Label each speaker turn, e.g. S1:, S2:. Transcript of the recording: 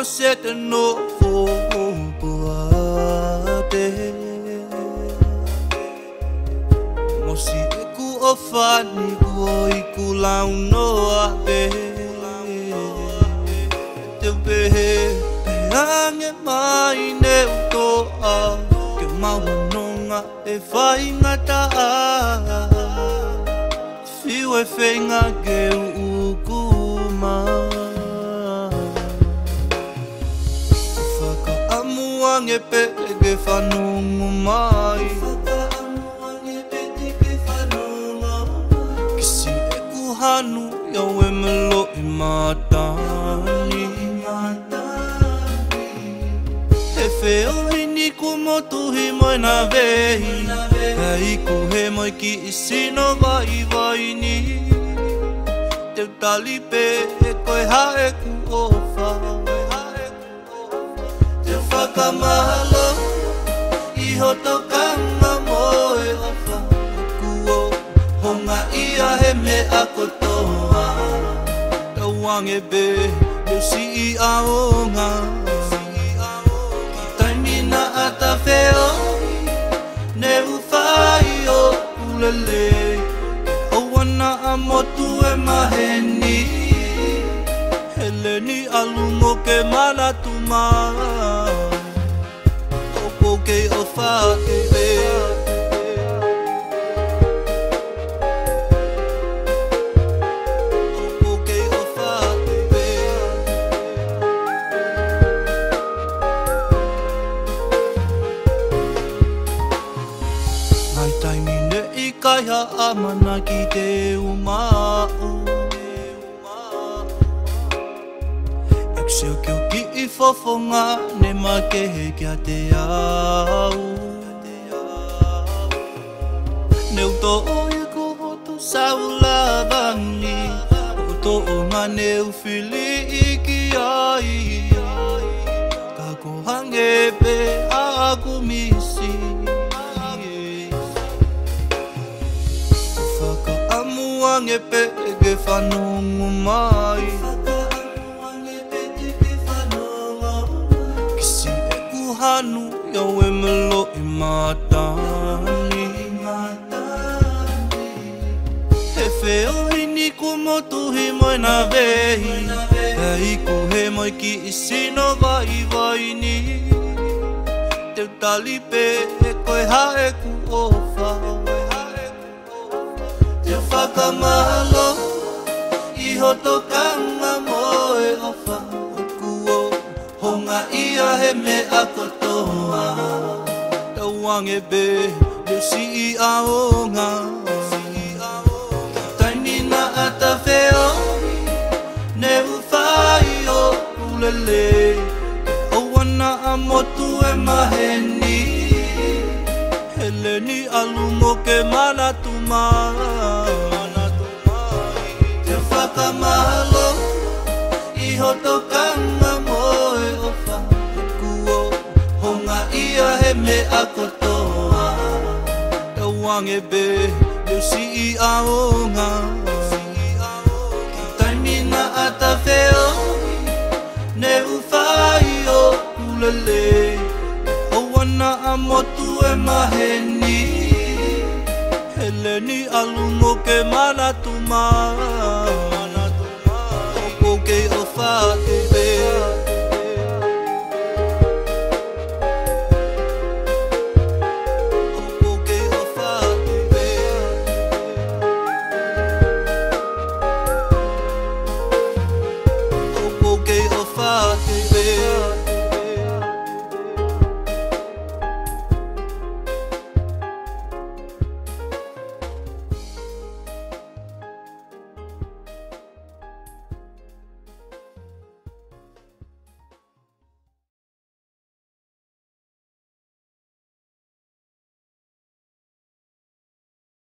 S1: set no for boate Mosi eku ofani go iku launo abe Te behe peange mai ne utoa Ke maunonga e whai ngata Fiu e whenga ge ukuma Nge pege whanongo mai Kisi e kuhanu Iau e melo I matani He wheo hini ku motuhi moi na vehi Hei ku he moi ki isino vai vai ni Te tali pe e koe hae ku ofa Whakamahalo Iho tokanga moe ofa Kuo honga ia he me akotoa Tauange be Leu si I aonga Taimina ata wheo Ne uwhai o ulele Auana a motu e maheni Heleni alungo ke malatu maa Oke o whae Oke o whae Ngai taimine I kaia amana ki te umau Ekseo keo ki I fofonga ne makehe kia te au Neu to'o I ko hotu saulavangi O to'o ngā neu whili I ki ai Ka kohange pe a aku misi Whakaamuange pe ge whanongo mai Hanu Iau e melo I matani He wheo hini ku motuhi moi na vehi Hei ku he moi ki isino vai vai ni Te tali pe e koe hae ku ofa Te whakamahalo Iho tokanga moe ofa Honga ia he me akotoa Tauange be Leu si I aonga Tainina ata wheo Ne uwhai o ulele Auana a motu e maheni Heleni alumo ke malatu maa Te whakamahalo Iho tokanga moe ofa Kuo honga ia he me akotoa Tauange be Leu si I aonga Taimina ata wheo Ne uwhai o ulele Auana a motu e maheni Heleni alumo ke malatu maa